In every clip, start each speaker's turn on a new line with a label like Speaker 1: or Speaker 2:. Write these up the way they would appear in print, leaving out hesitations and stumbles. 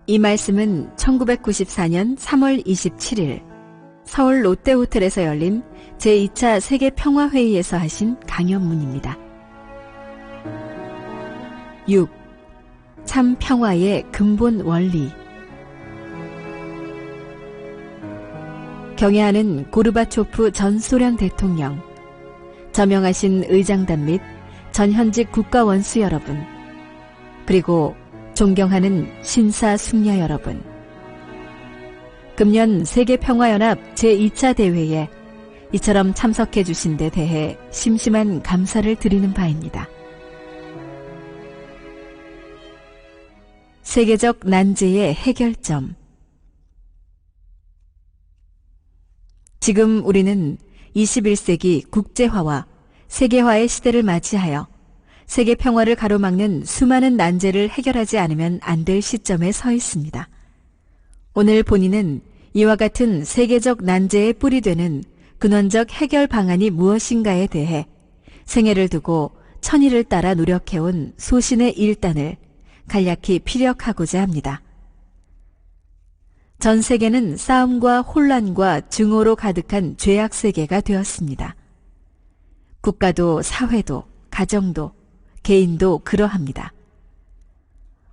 Speaker 1: 이 말씀은 1994년 3월 27일 서울 롯데호텔에서 열린 제2차 세계평화회의에서 하신 강연문입니다. 6. 참 평화의 근본 원리. 경애하는 고르바초프 전 소련 대통령, 저명하신 의장단 및 전현직 국가원수 여러분, 그리고 존경하는 신사 숙녀 여러분, 금년 세계평화연합 제2차 대회에 이처럼 참석해 주신 데 대해 심심한 감사를 드리는 바입니다. 세계적 난제의 해결점. 지금 우리는 21세기 국제화와 세계화의 시대를 맞이하여 세계 평화를 가로막는 수많은 난제를 해결하지 않으면 안 될 시점에 서 있습니다. 오늘 본인은 이와 같은 세계적 난제의 뿌리 되는 근원적 해결 방안이 무엇인가에 대해 생애를 두고 천의를 따라 노력해온 소신의 일단을 간략히 피력하고자 합니다. 전 세계는 싸움과 혼란과 증오로 가득한 죄악 세계가 되었습니다. 국가도 사회도 가정도 개인도 그러합니다.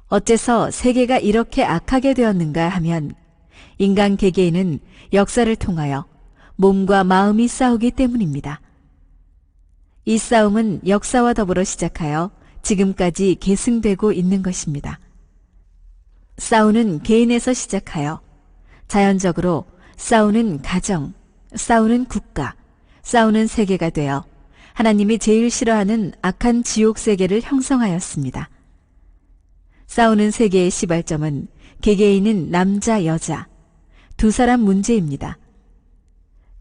Speaker 1: 어째서 세계가 이렇게 악하게 되었는가 하면 인간 개개인은 역사를 통하여 몸과 마음이 싸우기 때문입니다. 이 싸움은 역사와 더불어 시작하여 지금까지 계승되고 있는 것입니다. 싸우는 개인에서 시작하여 자연적으로 싸우는 가정, 싸우는 국가, 싸우는 세계가 되어 하나님이 제일 싫어하는 악한 지옥 세계를 형성하였습니다. 싸우는 세계의 시발점은 개개인인 남자, 여자, 두 사람 문제입니다.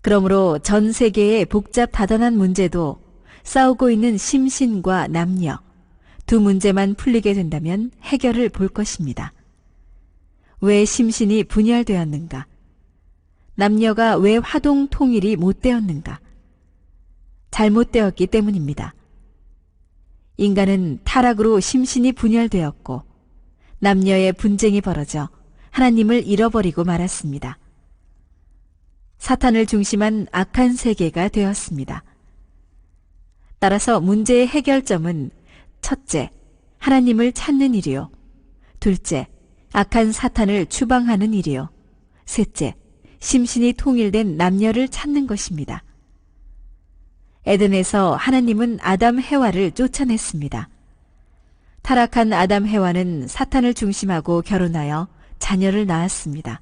Speaker 1: 그러므로 전 세계의 복잡 다단한 문제도 싸우고 있는 심신과 남녀, 두 문제만 풀리게 된다면 해결을 볼 것입니다. 왜 심신이 분열되었는가? 남녀가 왜 화동 통일이 못 되었는가? 잘못되었기 때문입니다. 인간은 타락으로 심신이 분열되었고 남녀의 분쟁이 벌어져 하나님을 잃어버리고 말았습니다. 사탄을 중심한 악한 세계가 되었습니다. 따라서 문제의 해결점은 첫째, 하나님을 찾는 일이요. 둘째, 악한 사탄을 추방하는 일이요. 셋째, 심신이 통일된 남녀를 찾는 것입니다. 에덴에서 하나님은 아담 해와를 쫓아냈습니다. 타락한 아담 해와는 사탄을 중심하고 결혼하여 자녀를 낳았습니다.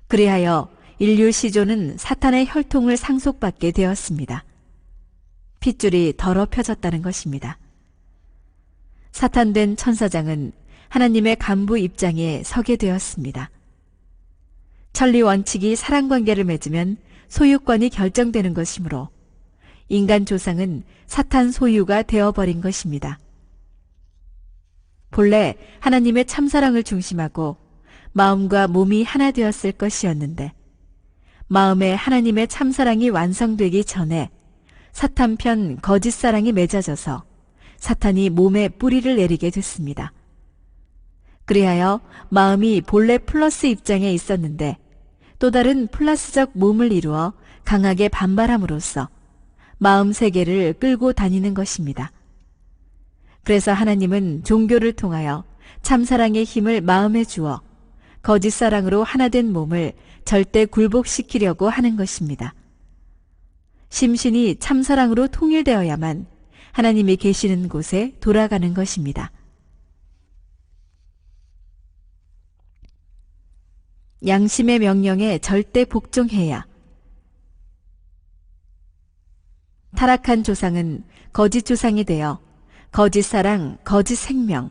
Speaker 1: 그리하여 인류 시조는 사탄의 혈통을 상속받게 되었습니다. 핏줄이 더럽혀졌다는 것입니다. 사탄된 천사장은 하나님의 간부 입장에 서게 되었습니다. 천리 원칙이 사랑관계를 맺으면 소유권이 결정되는 것이므로 인간 조상은 사탄 소유가 되어버린 것입니다. 본래 하나님의 참사랑을 중심하고 마음과 몸이 하나 되었을 것이었는데 마음에 하나님의 참사랑이 완성되기 전에 사탄편 거짓사랑이 맺어져서 사탄이 몸에 뿌리를 내리게 됐습니다. 그리하여 마음이 본래 플러스 입장에 있었는데 또 다른 플러스적 몸을 이루어 강하게 반발함으로써 마음 세계를 끌고 다니는 것입니다. 그래서 하나님은 종교를 통하여 참사랑의 힘을 마음에 주어 거짓사랑으로 하나된 몸을 절대 굴복시키려고 하는 것입니다. 심신이 참사랑으로 통일되어야만 하나님이 계시는 곳에 돌아가는 것입니다. 양심의 명령에 절대 복종해야. 타락한 조상은 거짓 조상이 되어 거짓 사랑, 거짓 생명,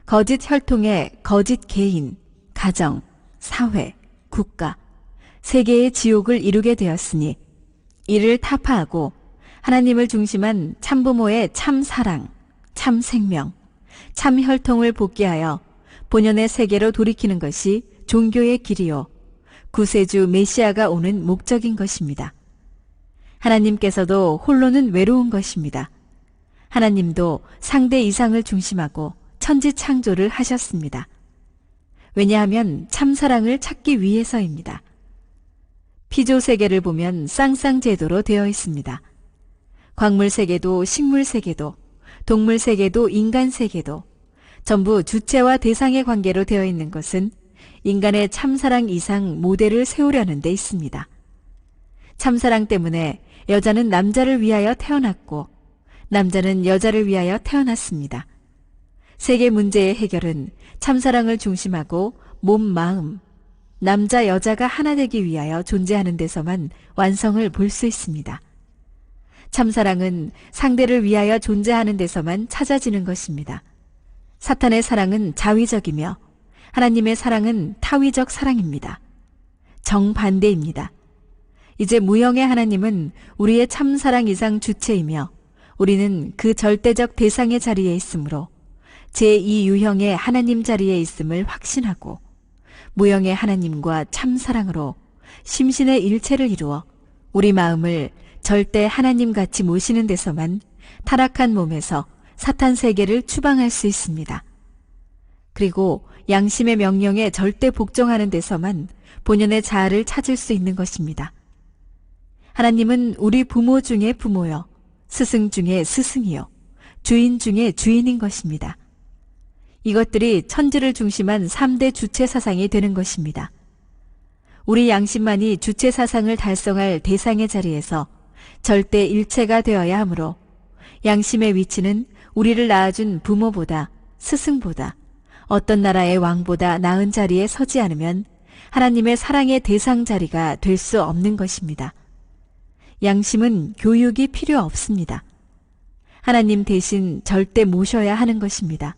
Speaker 1: 거짓 혈통의 거짓 개인, 가정, 사회, 국가, 세계의 지옥을 이루게 되었으니 이를 타파하고 하나님을 중심한 참부모의 참사랑, 참생명, 참혈통을 복귀하여 본연의 세계로 돌이키는 것이 종교의 길이요 구세주 메시아가 오는 목적인 것입니다. 하나님께서도 홀로는 외로운 것입니다. 하나님도 상대 이상을 중심하고 천지 창조를 하셨습니다. 왜냐하면 참사랑을 찾기 위해서입니다. 피조 세계를 보면 쌍쌍제도로 되어 있습니다. 광물 세계도 식물 세계도 동물 세계도 인간 세계도 전부 주체와 대상의 관계로 되어 있는 것은 인간의 참사랑 이상 모델을 세우려는 데 있습니다. 참사랑 때문에 여자는 남자를 위하여 태어났고 남자는 여자를 위하여 태어났습니다. 세계 문제의 해결은 참사랑을 중심하고 몸, 마음, 남자, 여자가 하나 되기 위하여 존재하는 데서만 완성을 볼 수 있습니다. 참사랑은 상대를 위하여 존재하는 데서만 찾아지는 것입니다. 사탄의 사랑은 자위적이며 하나님의 사랑은 타위적 사랑입니다. 정반대입니다. 이제 무형의 하나님은 우리의 참사랑 이상 주체이며 우리는 그 절대적 대상의 자리에 있으므로 제2유형의 하나님 자리에 있음을 확신하고 무형의 하나님과 참사랑으로 심신의 일체를 이루어 우리 마음을 절대 하나님같이 모시는 데서만 타락한 몸에서 사탄 세계를 추방할 수 있습니다. 그리고 양심의 명령에 절대 복종하는 데서만 본연의 자아를 찾을 수 있는 것입니다. 하나님은 우리 부모 중에 부모요, 스승 중에 스승이요, 주인 중에 주인인 것입니다. 이것들이 천지를 중심한 3대 주체 사상이 되는 것입니다. 우리 양심만이 주체 사상을 달성할 대상의 자리에서 절대 일체가 되어야 하므로 양심의 위치는 우리를 낳아준 부모보다 스승보다 어떤 나라의 왕보다 나은 자리에 서지 않으면 하나님의 사랑의 대상 자리가 될 수 없는 것입니다. 양심은 교육이 필요 없습니다. 하나님 대신 절대 모셔야 하는 것입니다.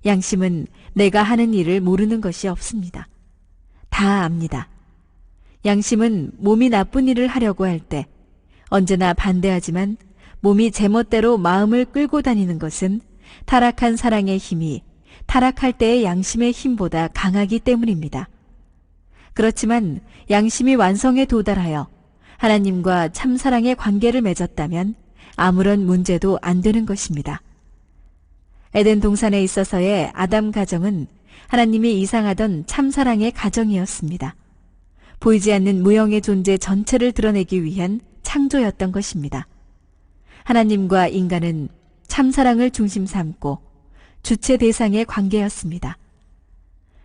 Speaker 1: 양심은 내가 하는 일을 모르는 것이 없습니다. 다 압니다. 양심은 몸이 나쁜 일을 하려고 할 때 언제나 반대하지만 몸이 제멋대로 마음을 끌고 다니는 것은 타락한 사랑의 힘이 타락할 때의 양심의 힘보다 강하기 때문입니다. 그렇지만 양심이 완성에 도달하여 하나님과 참사랑의 관계를 맺었다면 아무런 문제도 안 되는 것입니다. 에덴 동산에 있어서의 아담 가정은 하나님이 이상하던 참사랑의 가정이었습니다. 보이지 않는 무형의 존재 전체를 드러내기 위한 창조였던 것입니다. 하나님과 인간은 참사랑을 중심 삼고 주체 대상의 관계였습니다.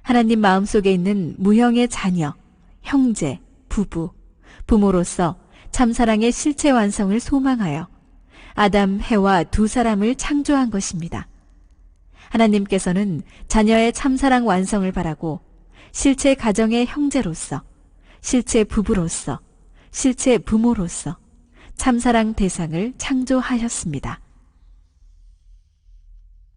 Speaker 1: 하나님 마음속에 있는 무형의 자녀, 형제, 부부, 부모로서 참사랑의 실체 완성을 소망하여 아담, 해와 두 사람을 창조한 것입니다. 하나님께서는 자녀의 참사랑 완성을 바라고 실체 가정의 형제로서, 실체 부부로서, 실체 부모로서 참사랑 대상을 창조하셨습니다.